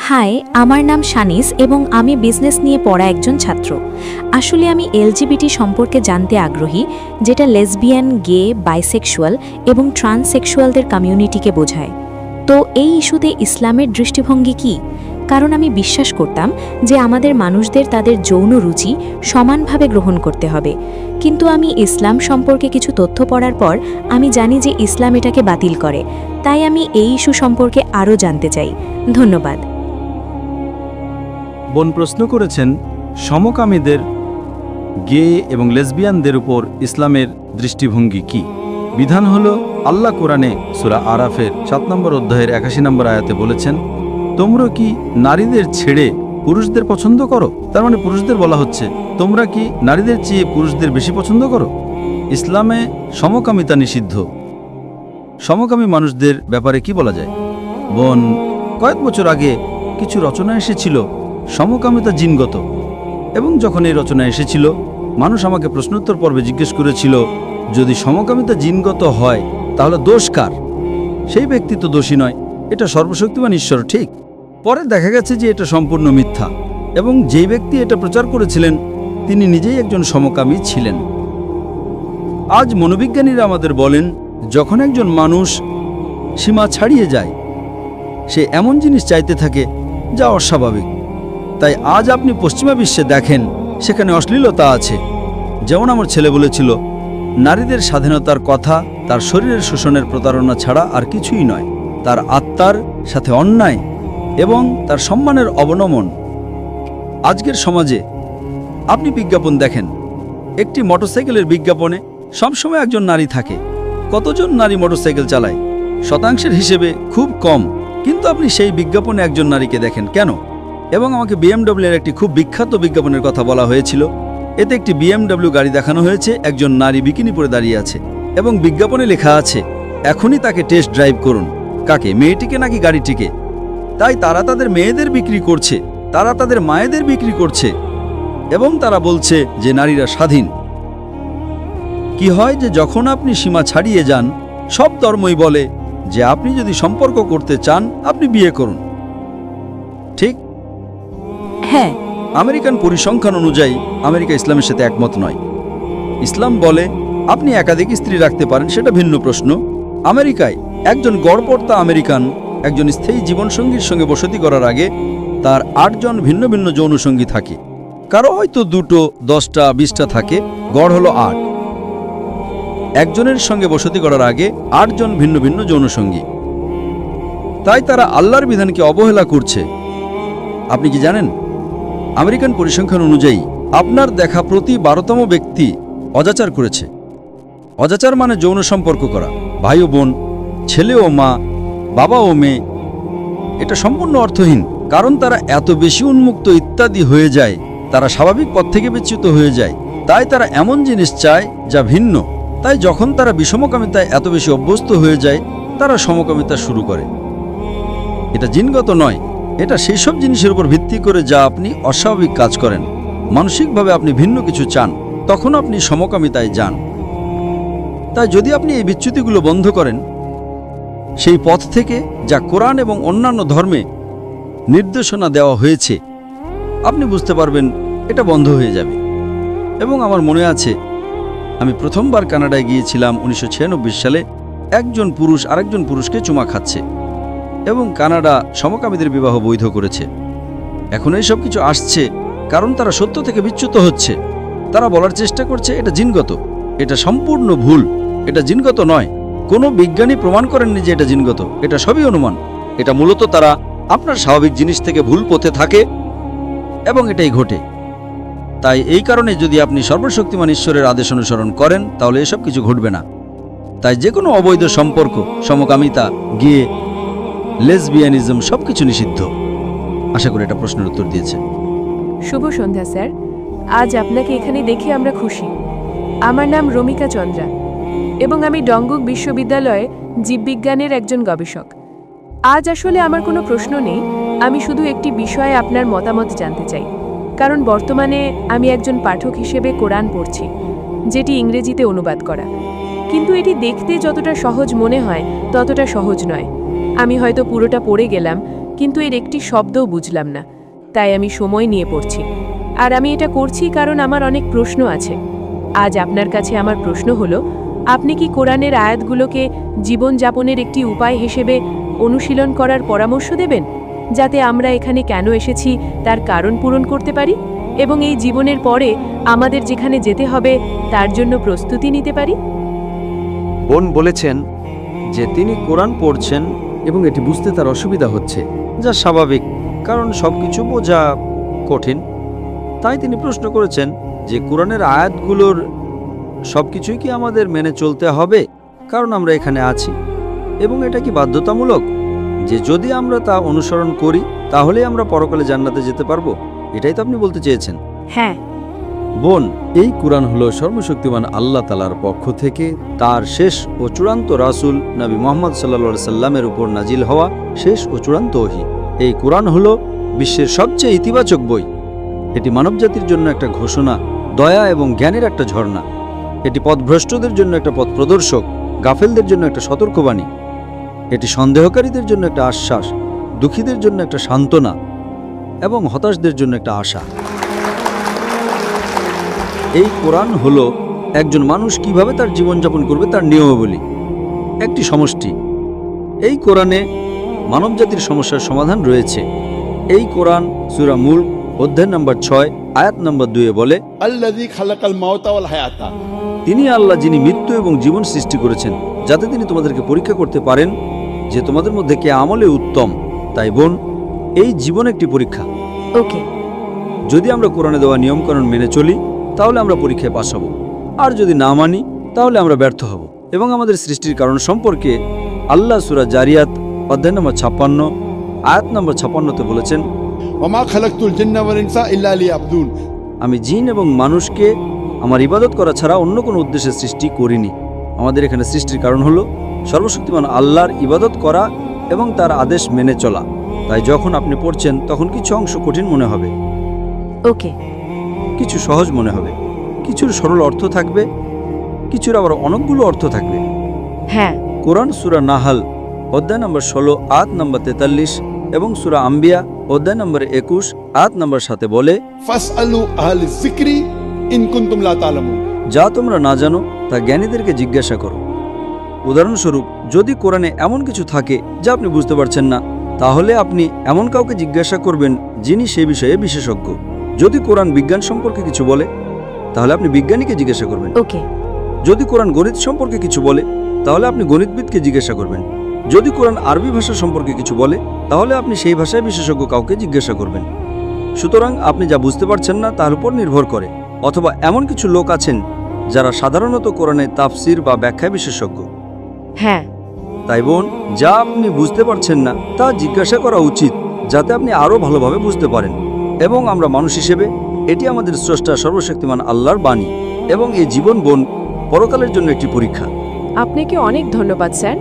High, আমার নাম শানিস এবং আমি বিজনেস নিয়ে পড়া একজন ছাত্র। আসলে আমি এলজিবিটি সম্পর্কে জানতে আগ্রহী, যেটা লেসবিয়ান, গে, বাইসেক্সুয়াল এবং ট্রান্সসেক্সুয়ালদের কমিউনিটিকে বোঝায়। তো এই ইস্যুতে ইসলামের দৃষ্টিভঙ্গি কী? কারণ আমি বিশ্বাস করতাম যে আমাদের মানুষদের তাদের যৌন রুচি সমানভাবে গ্রহণ করতে হবে, কিন্তু আমি ইসলাম সম্পর্কে কিছু তথ্য পড়ার পর আমি জানি যে ইসলাম এটাকে বাতিল করে। তাই আমি এই ইস্যু সম্পর্কে আরও জানতে চাই। ধন্যবাদ। বোন প্রশ্ন করেছেন সমকামীদের, গে এবং লেসবিয়ানদের উপর ইসলামের দৃষ্টিভঙ্গি কি। বিধান হলো, আল্লাহ কোরআনে সূরা আরাফের 7 নম্বর অধ্যায়ের 81 নম্বর আয়াতে বলেছেন, তোমরা কি নারীদের ছেড়ে পুরুষদের পছন্দ করো? তার মানে পুরুষদের বলা হচ্ছে, তোমরা কি নারীদের চেয়ে পুরুষদের বেশি পছন্দ করো? ইসলামে সমকামিতা নিষিদ্ধ। সমকামী মানুষদের ব্যাপারে কি বলা যায়? বোন, কয়েক বছর আগে কিছু রচনা এসেছিল সমকামিতা জিনগত, এবং যখন এই রচনা এসেছিল মানুষ আমাকে প্রশ্নোত্তর পর্বে জিজ্ঞেস করেছিল, যদি সমকামিতা জিনগত হয় তাহলে দোষ কার? সেই ব্যক্তি তো দোষী নয়, এটা সর্বশক্তিমান ঈশ্বর, ঠিক? পরে দেখা গেছে যে এটা সম্পূর্ণ মিথ্যা, এবং যেই ব্যক্তি এটা প্রচার করেছিলেন তিনি নিজেই একজন সমকামী ছিলেন। আজ মনোবিজ্ঞানীরা আমাদের বলেন, যখন একজন মানুষ সীমা ছাড়িয়ে যায় সে এমন জিনিস চাইতে থাকে যা অস্বাভাবিক। তাই আজ আপনি পশ্চিমা বিশ্বে দেখেন সেখানে অশ্লীলতা আছে। যেমন আমার ছেলে বলেছিল, নারীদের স্বাধীনতার কথা তার শরীরের শোষণের প্রতারণা ছাড়া আর কিছুই নয়, তার আত্মার সাথে অন্যায় এবং তার সম্মানের অবনমন। আজকের সমাজে আপনি বিজ্ঞাপন দেখেন, একটি মোটরসাইকেলের বিজ্ঞাপনে সবসময় একজন নারী থাকে। কতজন নারী মোটরসাইকেল চালায়? শতাংশের হিসেবে খুব কম, কিন্তু আপনি সেই বিজ্ঞাপনে একজন নারীকে দেখেন কেন? এবং আমাকে বিএমডব্লিউ এর একটি খুব বিখ্যাত বিজ্ঞাপনের কথা বলা হয়েছিল। এতে একটি বিএমডব্লিউ গাড়ি দেখানো হয়েছে, একজন নারী বিকিনি পরে দাঁড়িয়ে আছে এবং বিজ্ঞাপনে লেখা আছে, এখনই তাকে টেস্ট ড্রাইভ করুন। কাকে? মেয়েটিকে নাকি গাড়িটিকে? তাই তারা তাদের মেয়েদের বিক্রি করছে, তারা তাদের মায়েদের বিক্রি করছে, এবং তারা বলছে যে নারীরা স্বাধীন। কি হয় যে যখন আপনি সীমা ছাড়িয়ে যান, সব ধর্মই বলে যে আপনি যদি সম্পর্ক করতে চান আপনি বিয়ে করুন, ঠিক? হ্যাঁ। আমেরিকান পরিসংখ্যান অনুযায়ী আমেরিকা ইসলামের সাথে একমত নয়। ইসলাম বলে আপনি একাধিক স্ত্রী রাখতে পারেন, সেটা ভিন্ন প্রশ্ন। আমেরিকায় একজন গড়পড়তা আমেরিকান একজন স্থায়ী জীবনসঙ্গীর সঙ্গে বসতি করার আগে তার 8 জন ভিন্ন ভিন্ন যৌনসঙ্গী থাকে। কারো হয়তো 2টো, 10টা, 20টা থাকে, গড় হলো 8। একজনের সঙ্গে বসতি করার আগে 8 জন ভিন্ন ভিন্ন যৌনসঙ্গী। তাই তারা আল্লাহর বিধানকে অবহেলা করছে। আপনি কি জানেন, আমেরিকান পরিসংখ্যান অনুযায়ী আপনার দেখা প্রতি 12তম ব্যক্তি অজাচার করেছে। অজাচার মানে যৌন সম্পর্ক করা, ভাই ও বোন, ছেলে ও মা, বাবা ও মেয়ে। এটা সম্পূর্ণ অর্থহীন, কারণ তারা এত বেশি উন্মুক্ত ইত্যাদি হয়ে যায়, তারা স্বাভাবিক পথ থেকে বিচ্যুত হয়ে যায়। তাই তারা এমন জিনিস চায় যা ভিন্ন। তাই যখন তারা বিষমকামিতায় এত বেশি অভ্যস্ত হয়ে যায়, তারা সমকামিতা শুরু করে। এটা জিনগত নয়, এটা সেই সব জিনিসের উপর ভিত্তি করে যা আপনি অস্বাভাবিক কাজ করেন। মানসিকভাবে আপনি ভিন্ন কিছু চান, তখন আপনি সমকামিতায় যান। তাই যদি আপনি এই বিচ্যুতিগুলো বন্ধ করেন সেই পথ থেকে যা কোরআন এবং অন্যান্য ধর্মে নির্দেশনা দেওয়া হয়েছে, আপনি বুঝতে পারবেন এটা বন্ধ হয়ে যাবে। এবং আমার মনে আছে, আমি প্রথমবার কানাডায় গিয়েছিলাম 1996 সালে। একজন পুরুষ আরেকজন পুরুষকে চুমা খাচ্ছে, এবং কানাডা সমকামীদের বিবাহ বৈধ করেছে। এখন এই সব কিছু আসছে কারণ তারা সত্য থেকে বিচ্যুত হচ্ছে। তারা বলার চেষ্টা করছে এটা জিনগত। এটা সম্পূর্ণ ভুল, এটা জিনগত নয়। কোনো বিজ্ঞানী প্রমাণ করেননি যে এটা জিনগত, এটা সবই অনুমান। এটা মূলত তারা আপনার স্বাভাবিক জিনিস থেকে ভুল পথে থাকে এবং এটাই ঘটে। তাই এই কারণে যদি আপনি সর্বশক্তিমান ঈশ্বরের আদেশ অনুসরণ করেন তাহলে এসব কিছু ঘটবে না। তাই যে কোনো অবৈধ সম্পর্ক, সমকামিতা, গে, লেসবিয়ানিজম সবকিছু নিষিদ্ধ। আশা করি এটা প্রশ্নের উত্তর দিয়েছে। শুভ সন্ধ্যা স্যার, আজ আপনাকে এখানে দেখে আমরা খুশি। আমার নাম রমিকা চন্দ্রা এবং আমি ডঙ্গুক বিশ্ববিদ্যালয়ে জীববিজ্ঞানের একজন গবেষক। আজ আসলে আমার কোনো প্রশ্ন নেই, আমি শুধু একটি বিষয়ে আপনার মতামত জানতে চাই। কারণ বর্তমানে আমি একজন পাঠক হিসেবে কোরআন পড়ছি, যেটি ইংরেজিতে অনুবাদ করা। কিন্তু এটি দেখতে যতটা সহজ মনে হয় ততটা সহজ নয়। আমি হয়তো পুরোটা পড়ে গেলাম, কিন্তু এর একটি শব্দও বুঝলাম না, তাই আমি সময় নিয়ে পড়ছি। আর আমি এটা করছি কারণ আমার অনেক প্রশ্ন আছে। আজ আপনার কাছে আমার প্রশ্ন হলো, আপনি কি কোরআনের আয়াতগুলোকে জীবনযাপনের একটি উপায় হিসেবে অনুশীলন করার পরামর্শ দেবেন, যাতে আমরা এখানে কেন এসেছি তার কারণ পূরণ করতে পারি এবং এই জীবনের পরে আমাদের যেখানে যেতে হবে তার জন্য প্রস্তুতি নিতে পারি? বোন বলেছেন যে তিনি কোরআন পড়ছেন এবং এটি বুঝতে তার অসুবিধা হচ্ছে, যা স্বাভাবিক, কারণ সবকিছু বোঝা কঠিন। তাই তিনি প্রশ্ন করেছেন যে কোরআনের আয়াতগুলোর সবকিছুই কি আমাদের মেনে চলতে হবে, কারণ আমরা এখানে আছি, এবং এটা কি বাধ্যতামূলক যে যদি আমরা তা অনুসরণ করি তাহলেই আমরা পরকালে জান্নাতে যেতে পারবো? এটাই তো আপনি বলতে চেয়েছেন। হ্যাঁ বোন, এই কুরআন হলো সর্বশক্তিমান আল্লাহ তাআলার পক্ষ থেকে তার শেষ ও চূড়ান্ত রাসূল নবী মুহাম্মদ সাল্লাল্লাহু আলাইহি সাল্লামের উপর নাজিল হওয়া শেষ ও চূড়ান্ত ওহী। এই কুরআন হলো বিশ্বের সবচেয়ে ইতিবাচক বই। এটি মানবজাতির জন্য একটা ঘোষণা, দয়া এবং জ্ঞানের একটা ঝর্ণা। এটি পথভ্রষ্টদের জন্য একটা পথ প্রদর্শক, গাফেলদের জন্য একটা সতর্কবাণী। এটি সন্দেহকারীদের জন্য একটা আশ্বাস, দুঃখীদের জন্য একটা সান্ত্বনা এবং হতাশদের জন্য একটা আশা। এই কোরআন হলো একজন মানুষ কিভাবে তার জীবনযাপন করবে তার নিয়মাবলী, একটি সমষ্টি। এই কোরআনে মানবজাতির সমস্যার সমাধান রয়েছে। এই কোরআন সূরা মুল্ক অধ্যায় নম্বর 6 আয়াত নম্বর 2 বলে, আল্লাযী খালাকাল মাউতা ওয়াল হায়াতা, তিনি আল্লাহ যিনি মৃত্যু এবং জীবন সৃষ্টি করেছেন যাতে তিনি তোমাদেরকে পরীক্ষা করতে পারেন যে তোমাদের মধ্যে কে আমলে উত্তম। তাই বোন, এই জীবন একটি পরীক্ষা। ওকে, যদি আমরা কোরআনে দেওয়া নিয়মকানুন মেনে চলি তাহলে আমরা পরীক্ষায় পাস হব, আর যদি না মানি তাহলে আমরা ব্যর্থ হব। এবং আমাদের সৃষ্টির কারণ সম্পর্কে আল্লাহ সূরা জারিয়াত অধ্যায় নম্বর 56 আয়াত নম্বর 56-তে বলেছেন, ওয়া মা খালাকতুল জিন্না ওয়াল ইনসা ইল্লা লিয়াবুদুন, আমি জিন এবং মানুষকে আমার ইবাদত করা ছাড়া অন্য কোনো উদ্দেশ্যে সৃষ্টি করিনি। আমাদের এখানে সৃষ্টির কারণ হলো সর্বশক্তিমান আল্লাহর ইবাদত করা এবং তার আদেশ মেনে চলা। তাই যখন আপনি পড়ছেন তখন কিছু অংশ কঠিন মনে হবে, ওকে, কিছু সহজ মনে হবে, কিছুর সরল অর্থ থাকবে, কিছুর আবার অনেকগুলো অর্থ থাকবে। হ্যাঁ, কোরআন সূরা নাহাল অধ্যায় নম্বর 16 আয়াত নম্বর 43 এবং সূরা আম্বিয়া অধ্যায় নম্বর 21 আয়াত নম্বর 7 বলে, ফাসআলু আহলিজ যিকরি ইন কুনতুম লা তা'লামুন, যা তোমরা না জানো তা জ্ঞানীদেরকে জিজ্ঞাসা করো। উদাহরণস্বরূপ, যদি কোরআনে এমন কিছু থাকে যা আপনি বুঝতে পারছেন না, তাহলে আপনি এমন কাউকে জিজ্ঞাসা করবেন যিনি সেই বিষয়ে বিশেষজ্ঞ। যদি কোরআন বিজ্ঞান সম্পর্কে কিছু বলে তাহলে আপনি বিজ্ঞানীকে জিজ্ঞাসা করবেন। ওকে, যদি কোরআন গণিত সম্পর্কে কিছু বলে তাহলে আপনি গণিতবিদকে জিজ্ঞাসা করবেন। যদি কোরআন আরবি ভাষা সম্পর্কে কিছু বলে তাহলে আপনি সেই ভাষায় বিশেষজ্ঞ কাউকে জিজ্ঞাসা করবেন। সুতরাং আপনি যা বুঝতে পারছেন না তার উপর নির্ভর করে, অথবা এমন কিছু লোক আছেন যারা সাধারণত কোরআনের তাফসির বা ব্যাখ্যায় বিশেষজ্ঞ। হ্যাঁ, তাই বোন, যা আপনি বুঝতে পারছেন না তা জিজ্ঞাসা করা উচিত যাতে আপনি আরও ভালোভাবে বুঝতে পারেন। এবং আমরা মানুষ হিসেবে এটি আমাদের স্রষ্টা সর্বশক্তিমান আল্লাহর বাণী, এবং এই জীবন বোন পরকালের জন্য একটি পরীক্ষা। আপনাকে অনেক ধন্যবাদ স্যার।